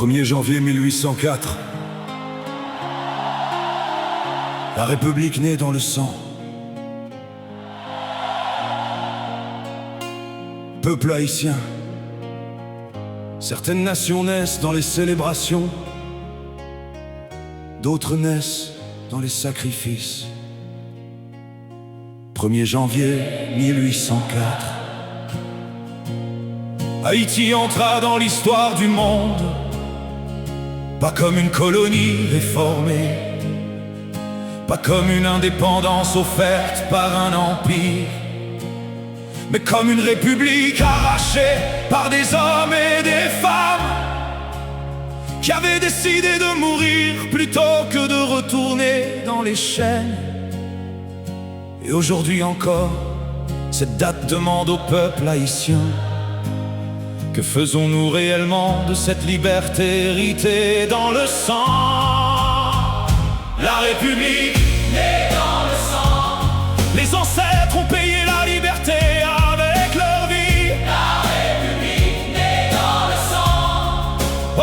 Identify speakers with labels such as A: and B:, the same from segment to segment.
A: 1er janvier 1804. La République naît dans le sang. Peuple haïtien. Certaines nations naissent dans les célébrations, d'autres naissent dans les sacrifices. 1er janvier 1804. Haïti entra dans l'histoire du monde, pas comme une colonie réformée, pas comme une indépendance offerte par un empire, mais comme une république arrachée par des hommes et des femmes qui avaient décidé de mourir plutôt que de retourner dans les chaînes. Et aujourd'hui encore, cette date demande au peuple haïtien: que faisons-nous réellement de cette liberté héritée dans le sang? La République naît dans le sang. Les ancêtres ont payé la liberté avec leur vie. La République naît dans le sang. Oh,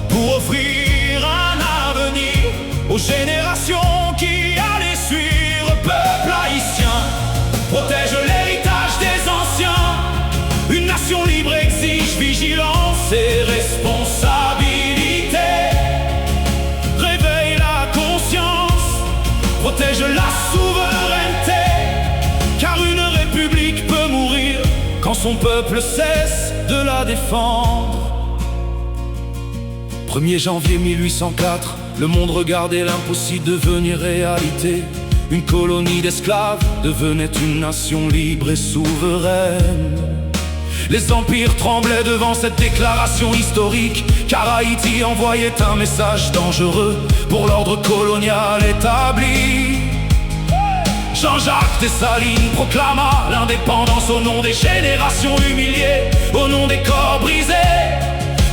A: pour offrir un avenir aux générations qui allaient suivre. Peuple haïtien, protège l'héritage des anciens. Une nation libre exige vigilance et responsabilité. Réveille la conscience, protège la souveraineté, car une république peut mourir quand son peuple cesse de la défendre. 1er janvier 1804, le monde regardait l'impossible devenir réalité. Une colonie d'esclaves devenait une nation libre et souveraine. Les empires tremblaient devant cette déclaration historique, car Haïti envoyait un message dangereux pour l'ordre colonial établi. Jean-Jacques Dessalines proclama l'indépendance au nom des générations humiliées, au nom des corps brisés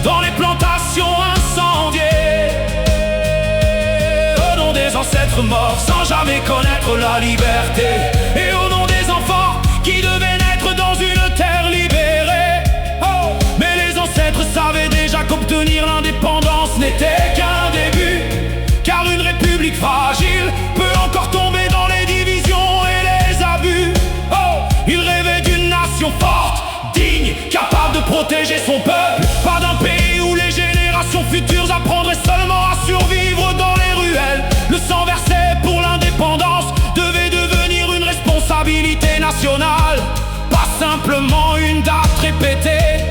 A: dans les plantations incendiées, au nom des ancêtres morts sans jamais connaître la liberté, et au nom des enfants qui devaient naître dans une terre libérée. Oh, mais les ancêtres savaient déjà qu'obtenir l'indépendance n'était qu'un début, car une république fragile peut encore tomber dans les divisions et les abus. Oh, ils rêvaient d'une nation forte, digne, capable de protéger son peuple, pas d'un pays où les générations futures apprendraient seulement à survivre dans les ruelles. Le sang versé pour l'indépendance devait devenir une responsabilité nationale, pas simplement une date répétée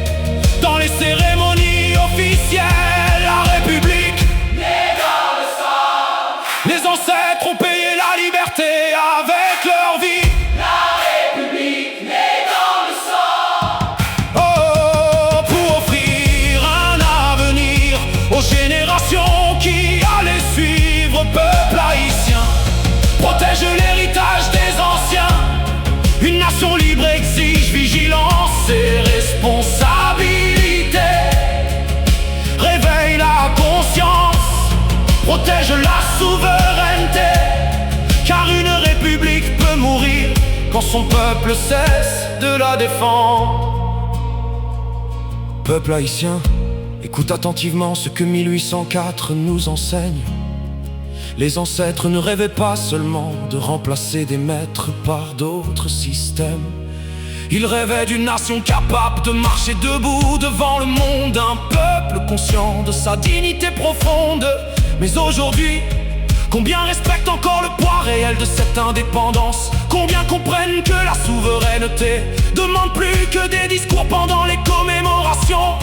A: dans les cérémonies officielles. La République naît dans le sang. Les ancêtres ont payé la liberté avec leur vie. La République naît dans le sang. Oh, pour offrir un avenir aux générations qui allaient suivre. Peuple haïtien, protège l'héritage des anciens. Une nation libre exige vigilance et responsabilité. Réveille la conscience, protège la souveraineté, car une république peut mourir quand son peuple cesse de la défendre. Peuple haïtien, écoute attentivement ce que 1804 nous enseigne. Les ancêtres ne rêvaient pas seulement de remplacer des maîtres par d'autres systèmes. Ils rêvaient d'une nation capable de marcher debout devant le monde, un peuple conscient de sa dignité profonde. Mais aujourd'hui, combien respectent encore le poids réel de cette indépendance? Combien comprennent que la souveraineté demande plus que des discours pendant les commémorations?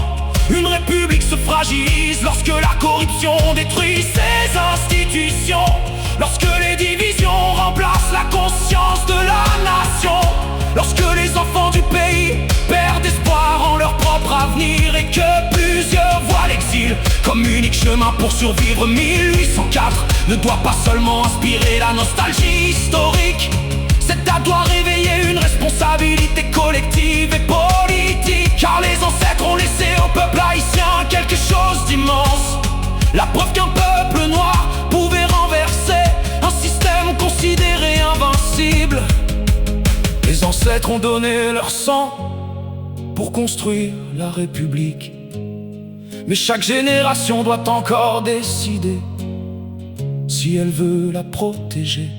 A: Une république se fragilise lorsque la corruption détruit ses institutions, lorsque les divisions remplacent la conscience de la nation, lorsque les enfants du pays perdent espoir en leur propre avenir et que plusieurs voient l'exil comme unique chemin pour survivre. 1804 ne doit pas seulement inspirer la nostalgie historique. Cette date doit réveiller une responsabilité collective et politique, car les ancêtres ont laissé au peuple haïtien quelque chose d'immense. La preuve qu'un peuple noir pouvait renverser un système considéré invincible. Les ancêtres ont donné leur sang pour construire la République. Mais chaque génération doit encore décider si elle veut la protéger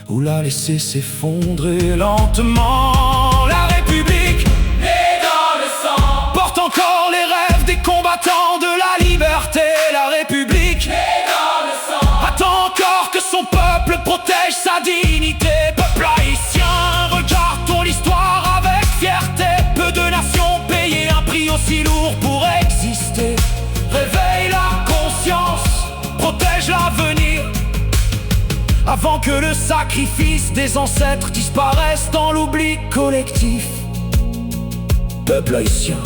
A: ou la laisser s'effondrer lentement. La République, née dans le sang, porte encore les rêves des combattants de la liberté. La République, née dans le sang, attend encore que son peuple protège sa dignité. Peuple haïtien, regarde ton histoire avec fierté. Peu de nations payaient un prix aussi lourd pour exister. Réveille la conscience, protège l'avenir, avant que le sacrifice des ancêtres disparaisse dans l'oubli collectif. Peuple haïtien,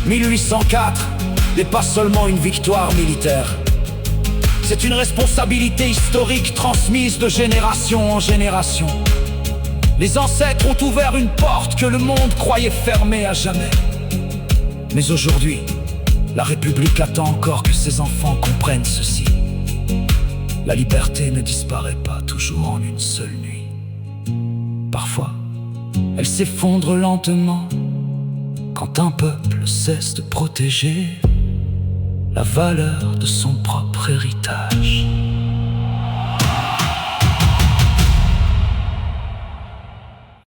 A: 1804 n'est pas seulement une victoire militaire. C'est une responsabilité historique transmise de génération en génération. Les ancêtres ont ouvert une porte que le monde croyait fermée à jamais. Mais aujourd'hui, la République attend encore que ses enfants comprennent ceci. La liberté ne disparaît pas toujours en une seule nuit. Parfois, elle s'effondre lentement quand un peuple cesse de protéger la valeur de son propre héritage.